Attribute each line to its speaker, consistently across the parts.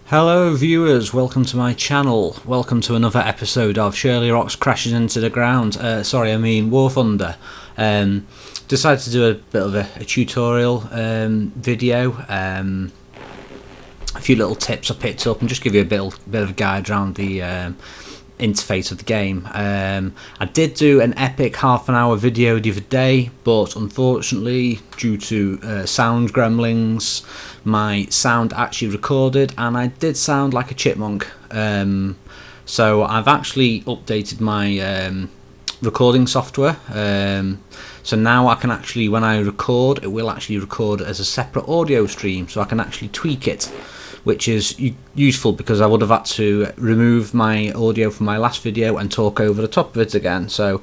Speaker 1: Hello viewers, welcome to my channel. Welcome to another episode of Shirley Rocks Crashes Into the Ground. War Thunder. Decided to do a bit of a tutorial video. A few little tips I picked up and just give you a bit of a guide around the interface of the game. I did do an epic half-an-hour video the other day, but unfortunately due to sound gremlins my sound actually recorded and I did sound like a chipmunk. So I've actually updated my recording software, so now I can actually, when I record, it will actually record as a separate audio stream, so I can actually tweak it, which is useful because I would have had to remove my audio from my last video and talk over the top of it again. So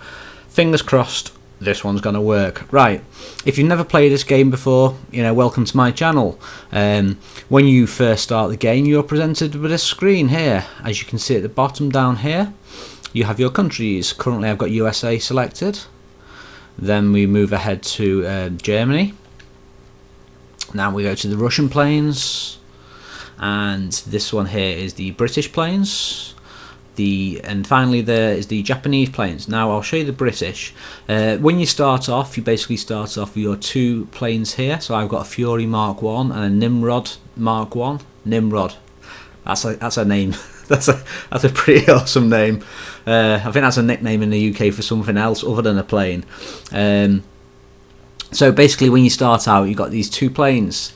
Speaker 1: fingers crossed this one's going to work. Right, if you've never played this game before, welcome to my channel. When you first start the game, you're presented with a screen here. As you can see at the bottom down here, you have your countries. Currently I've got USA selected. Then we move ahead to Germany. Now we go to the Russian plains, and this one here is the British plains. And finally there is the Japanese planes. Now I'll show you the British. When you start off, you basically start off with your two planes here. So I've got a Fury Mark 1 and a Nimrod Mark 1. Nimrod. That's a name. that's a pretty awesome name. I think that's a nickname in the UK for something else other than a plane. So basically when you start out, you've got these two planes.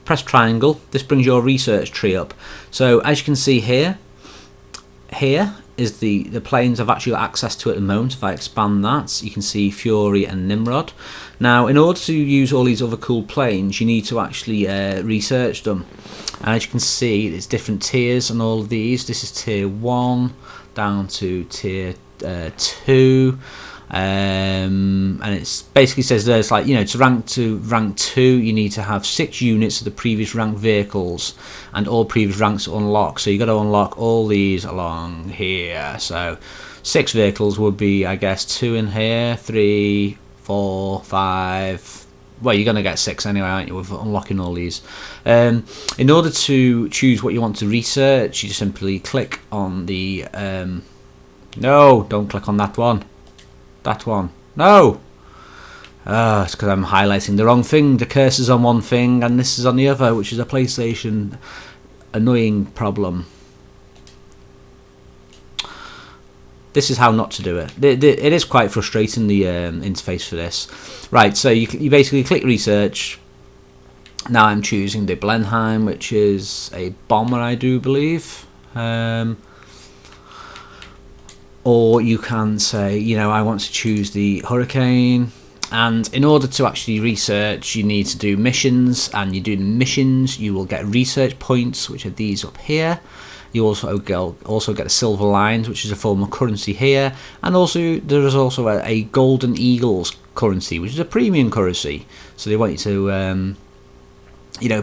Speaker 1: Press triangle. This brings your research tree up. So as you can see here is the planes I've actually got access to at the moment. If I expand that, you can see Fury and Nimrod. Now in order to use all these other cool planes, you need to actually research them. And as you can see, there's different tiers on all of these. This is tier 1 down to tier 2. And it basically says there's like, to rank 2 you need to have 6 units of the previous ranked vehicles and all previous ranks unlocked. So you got to unlock all these along here. So 6 vehicles would be, I guess, 2 in here, 3, 4, 5. Well, you're going to get 6 anyway, aren't you, with unlocking all these. In order to choose what you want to research, you simply click on the no, don't click on that one. That one. No! It's because I'm highlighting the wrong thing. The cursor's on one thing and this is on the other, which is a PlayStation annoying problem. This is how not to do it. It is quite frustrating, the interface for this. Right, so you basically click research. Now I'm choosing the Blenheim, which is a bomber, I do believe. Or you can say, I want to choose the Hurricane. And in order to actually research, you need to do missions. And you do the missions, you will get research points, which are these up here. You also get a silver lines, which is a form of currency here. And also there is also a Golden Eagles currency, which is a premium currency. So they want you to,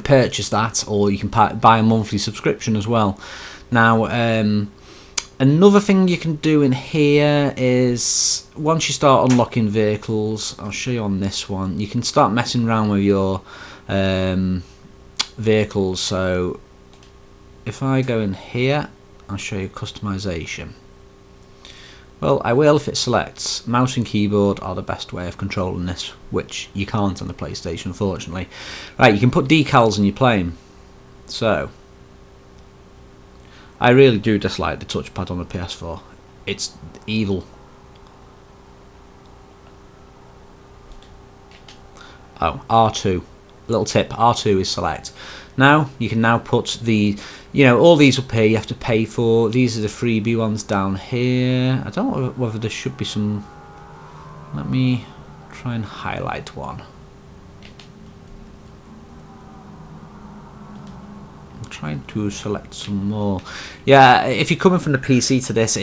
Speaker 1: purchase that, or you can buy a monthly subscription as well. Now, another thing you can do in here is, once you start unlocking vehicles, I'll show you on this one, you can start messing around with your vehicles. So if I go in here, I'll show you customization. Well, I will if it selects. Mouse and keyboard are the best way of controlling this, which you can't on the PlayStation, unfortunately. Right, you can put decals in your plane. So I really do dislike the touchpad on the PS4. It's evil. Oh, R2. Little tip, R2 is select. Now, you can now put the, all these up here you have to pay for. These are the freebie ones down here. I don't know whether there should be some. Let me try and highlight one. Trying to select some more. Yeah, if you're coming from the PC to this,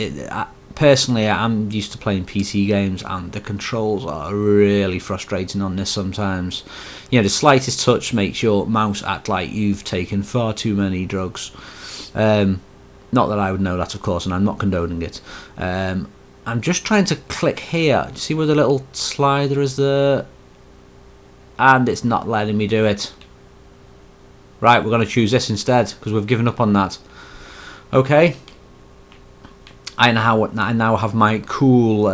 Speaker 1: personally I'm used to playing PC games and the controls are really frustrating on this sometimes. The slightest touch makes your mouse act like you've taken far too many drugs. Not that I would know that, of course, and I'm not condoning it. I'm just trying to click here. Do you see where the little slider is there? And it's not letting me do it. Right, we're going to choose this instead because we've given up on that. Okay, I now have my cool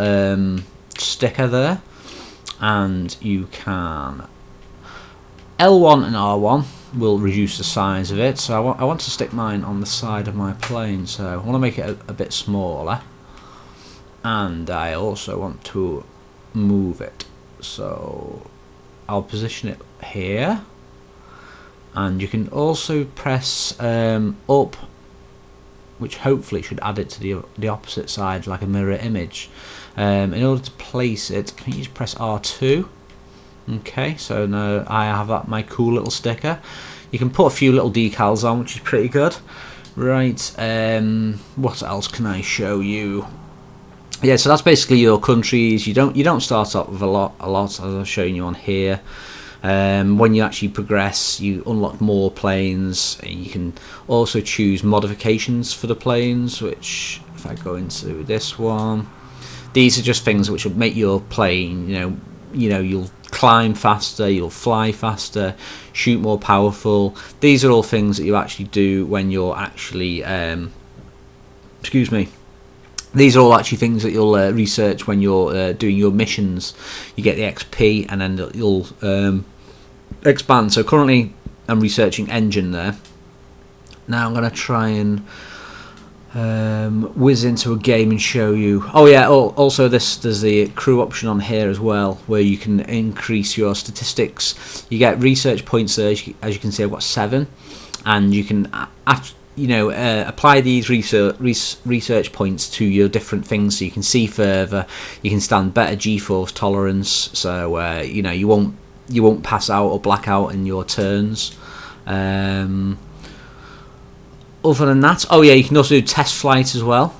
Speaker 1: sticker there, and you can L1 and R1 will reduce the size of it. So I want to stick mine on the side of my plane, so I want to make it a bit smaller, and I also want to move it, so I'll position it here. And you can also press up, which hopefully should add it to the opposite side, like a mirror image. In order to place it, I think you just press R2. Okay, so now I have my cool little sticker. You can put a few little decals on, which is pretty good. Right, what else can I show you? Yeah, so that's basically your countries. You don't start off with a lot as I've shown you on here. When you actually progress, you unlock more planes, and you can also choose modifications for the planes, which, if I go into this one, these are just things which will make your plane, you'll climb faster, you'll fly faster, shoot more powerful. These are all things that you actually do when you're actually these are all actually things that you'll research when you're doing your missions. You get the XP, and then you'll expand. So currently I'm researching engine there. Now I'm going to try and whiz into a game and show you. Oh yeah, also there's the crew option on here as well, where you can increase your statistics. You get research points there, as you can see I've got 7, and you can apply these research points to your different things, so you can see further, you can stand better G-force tolerance, so you won't pass out or black out in your turns. Other than that, oh yeah, you can also do test flight as well.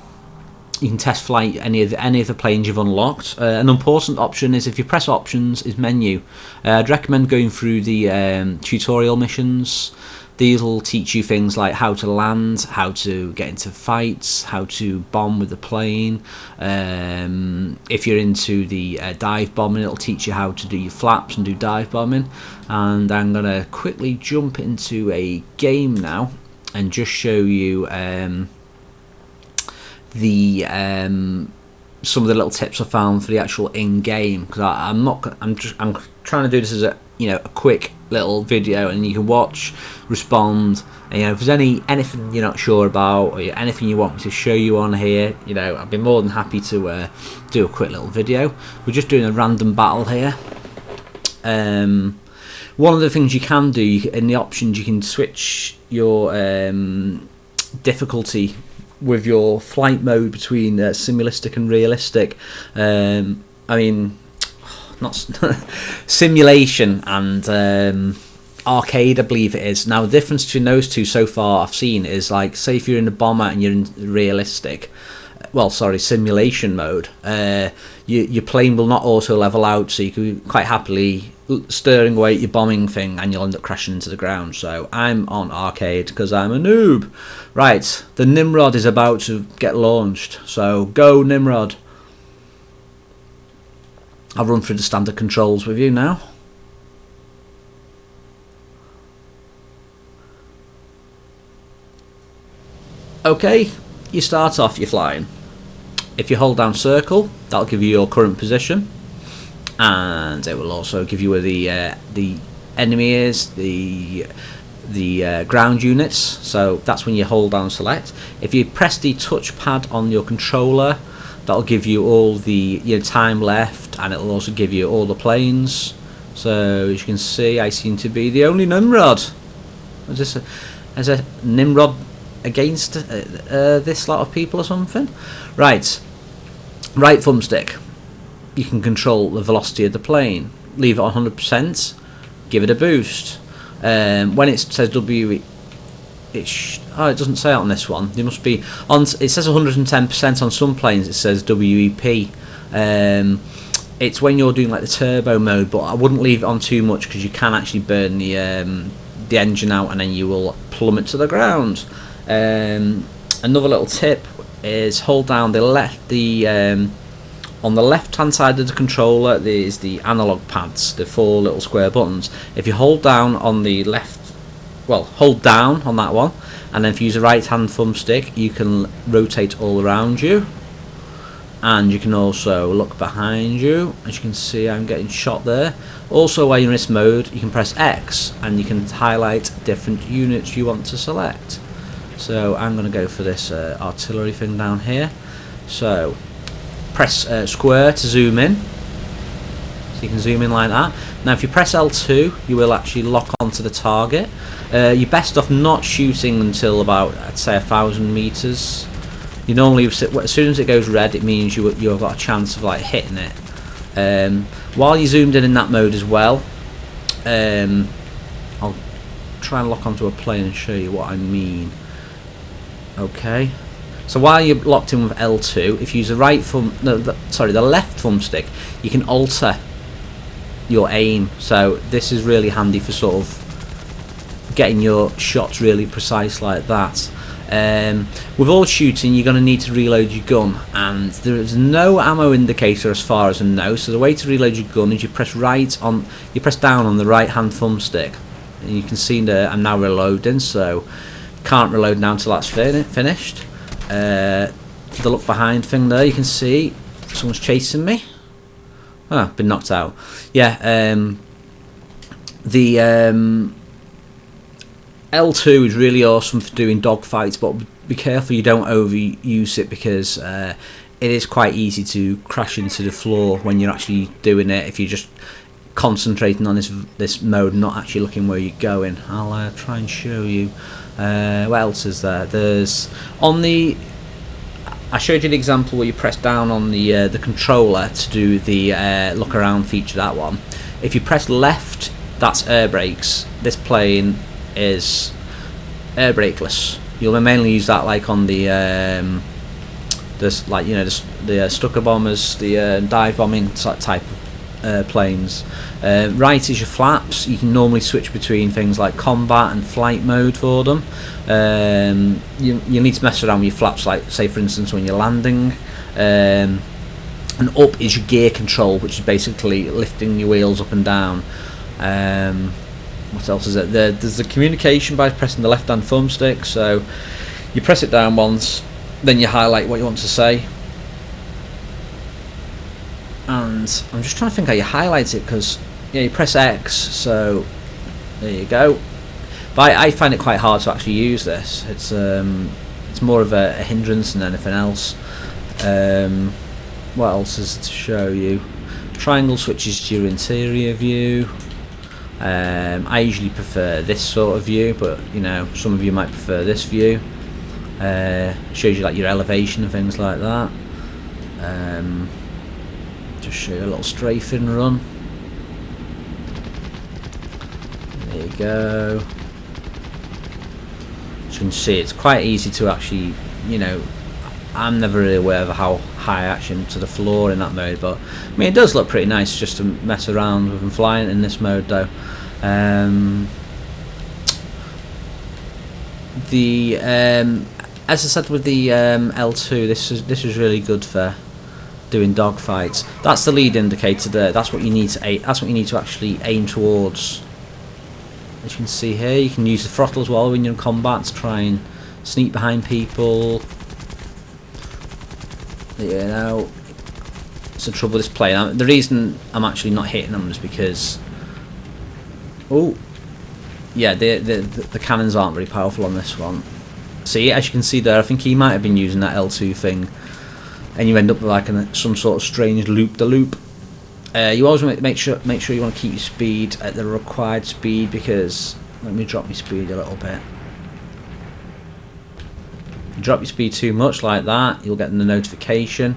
Speaker 1: You can test flight any of the planes you've unlocked. An important option is, if you press options, is menu. I'd recommend going through the tutorial missions. These will teach you things like how to land, how to get into fights, how to bomb with the plane. If you're into the dive bombing, it'll teach you how to do your flaps and do dive bombing. And I'm going to quickly jump into a game now and just show you some of the little tips I found for the actual in-game, because I'm trying to do this as a quick little video, and you can watch, respond, and if there's anything you're not sure about, or anything you want me to show you on here, I'd be more than happy to do a quick little video. We're just doing a random battle here. One of the things you can do in the options, you can switch your difficulty with your flight mode between simulistic and realistic. Not simulation and arcade, I believe it is. Now the difference between those two so far I've seen is, like, say if you're in a bomber and you're in realistic, simulation mode, your plane will not auto level out, so you can quite happily steering away at your bombing thing and you'll end up crashing into the ground. So I'm on arcade because I'm a noob. Right, the Nimrod is about to get launched, so go Nimrod. I'll run through the standard controls with you now. Okay, you start off, you're flying. If you hold down circle, that'll give you your current position, and it will also give you where the enemy is, the ground units. So that's when you hold down select. If you press the touchpad on your controller, that'll give you all the time left, and it'll also give you all the planes. So as you can see, I seem to be the only Nimrod. Is a Nimrod against this lot of people or something? Right thumbstick, you can control the velocity of the plane. Leave it on 100%, give it a boost. When it says W, it doesn't say it on this one. There must be on. It says 110% on some planes. It says WEP. It's when you're doing like the turbo mode, but I wouldn't leave it on too much because you can actually burn the engine out, and then you will plummet to the ground. Another little tip is hold down on the left hand side of the controller. There's the analog pads, the 4 little square buttons. If you hold down on the left, hold down on that one, and then if you use the right hand thumbstick you can rotate all around you, and you can also look behind you. As you can see, I'm getting shot there. Also, while you're in this mode, you can press X and you can highlight different units you want to select. So I'm going to go for this artillery thing down here. So press square to zoom in, so you can zoom in like that. Now if you press L2 you will actually lock onto the target. You're best off not shooting until about, I'd say, 1,000 meters. You normally, as soon as it goes red, it means you've got a chance of like hitting it. While you're zoomed in that mode as well, I'll try and lock onto a plane and show you what I mean. Okay, so while you're locked in with L2, if you use the the left thumbstick, you can alter your aim. So this is really handy for sort of getting your shots really precise like that. With all shooting you're going to need to reload your gun, and there is no ammo indicator as far as I know, so the way to reload your gun is you press down on the right hand thumbstick, and you can see that I'm now reloading, so can't reload now until that's finished. The look behind thing there, you can see someone's chasing me. Been knocked out. Yeah, the L2 is really awesome for doing dogfights, but be careful you don't overuse it, because it is quite easy to crash into the floor when you're actually doing it if you're just concentrating on this mode and not actually looking where you're going. I'll try and show you. What else is there? There's I showed you the example where you press down on the controller to do the look around feature, that one. If you press left, that's air brakes. This plane is air brakeless. You'll mainly use that like on the Stuka bombers, the dive bombing type of planes. Right is your flaps. You can normally switch between things like combat and flight mode for them. You need to mess around with your flaps, like say for instance when you're landing. And up is your gear control, which is basically lifting your wheels up and down. What else is it? There's the communication by pressing the left hand thumbstick, so you press it down once, then you highlight what you want to say. And I'm just trying to think how you highlight it, because you press X, so there you go. But I find it quite hard to actually use this. It's more of a hindrance than anything else. What else is to show you? Triangle switches to your interior view. I usually prefer this sort of view, but some of you might prefer this view. Shows you like your elevation and things like that. Just show you a little strafing run. There you go. As you can see, it's quite easy to actually, I'm never really aware of how high action to the floor in that mode, but I mean it does look pretty nice just to mess around with and flying in this mode though. As I said with the L2, this is really good for doing dogfights. That's the lead indicator there. That's what you need to actually aim towards. As you can see here, you can use the throttle as well when you're in combat to try and sneak behind people. It's the trouble with this plane. The reason I'm actually not hitting them is because, the cannons aren't very powerful on this one. See, as you can see there, I think he might have been using that L2 thing, and you end up with like some sort of strange loop-de-loop. You always make sure you want to keep your speed at the required speed, because let me drop my speed a little bit. You drop your speed too much like that, you'll get the notification,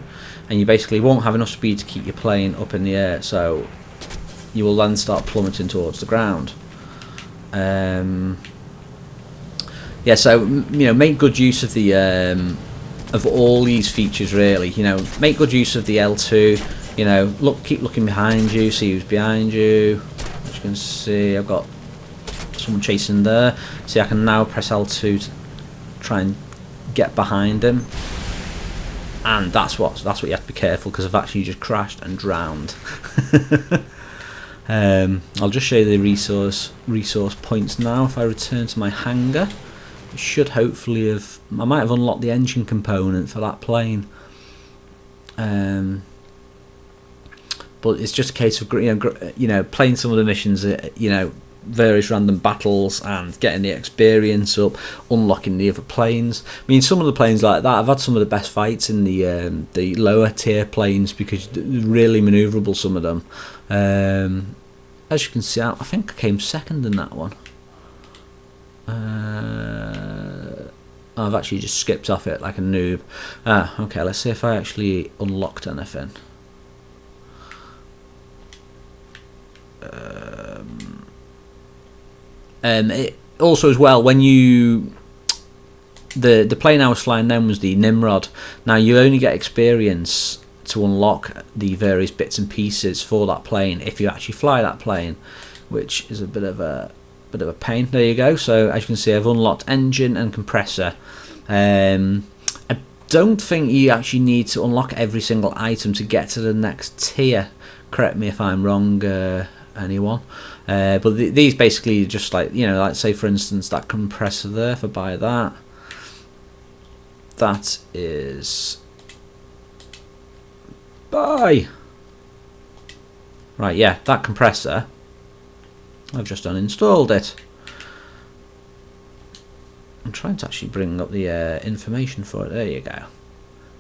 Speaker 1: and you basically won't have enough speed to keep your plane up in the air, so you will then start plummeting towards the ground. So make good use of the of all these features really. Make good use of the L2. Keep looking behind you, see who's behind you. As you can see, I've got someone chasing there. See, I can now press L2 to try and get behind him, and that's what you have to be careful, because I've actually just crashed and drowned. I'll just show you the resource points now. If I return to my hangar, should hopefully have. I might have unlocked the engine component for that plane. But it's just a case of playing some of the missions, various random battles and getting the experience up, unlocking the other planes. I mean, some of the planes like that, I've had some of the best fights in the lower tier planes because they're really manoeuvrable, some of them. As you can see, I think I came second in that one. I've actually just skipped off it like a noob. Okay, let's see if I actually unlocked anything. It also as well, when you the plane I was flying then was the Nimrod. Now you only get experience to unlock the various bits and pieces for that plane if you actually fly that plane, which is a bit of a pain. There you go. So as you can see, I've unlocked engine and compressor. I don't think you actually need to unlock every single item to get to the next tier. Correct me if I'm wrong, anyone. But these basically just like, like say for instance that compressor there, if I buy that, that is buy. Right, yeah, that compressor, I've just uninstalled it. I'm trying to actually bring up the information for it. There you go.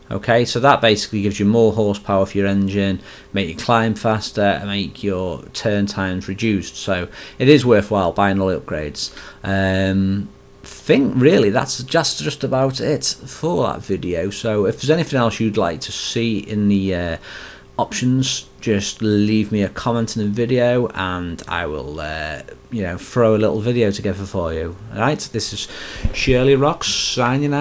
Speaker 1: Okay, so that basically gives you more horsepower for your engine, make you climb faster, and make your turn times reduced. So it is worthwhile buying all the upgrades. Think really that's just about it for that video. So if there's anything else you'd like to see in the options, just leave me a comment in the video and I will throw a little video together for you. Alright, this is Shirley Rocks signing out.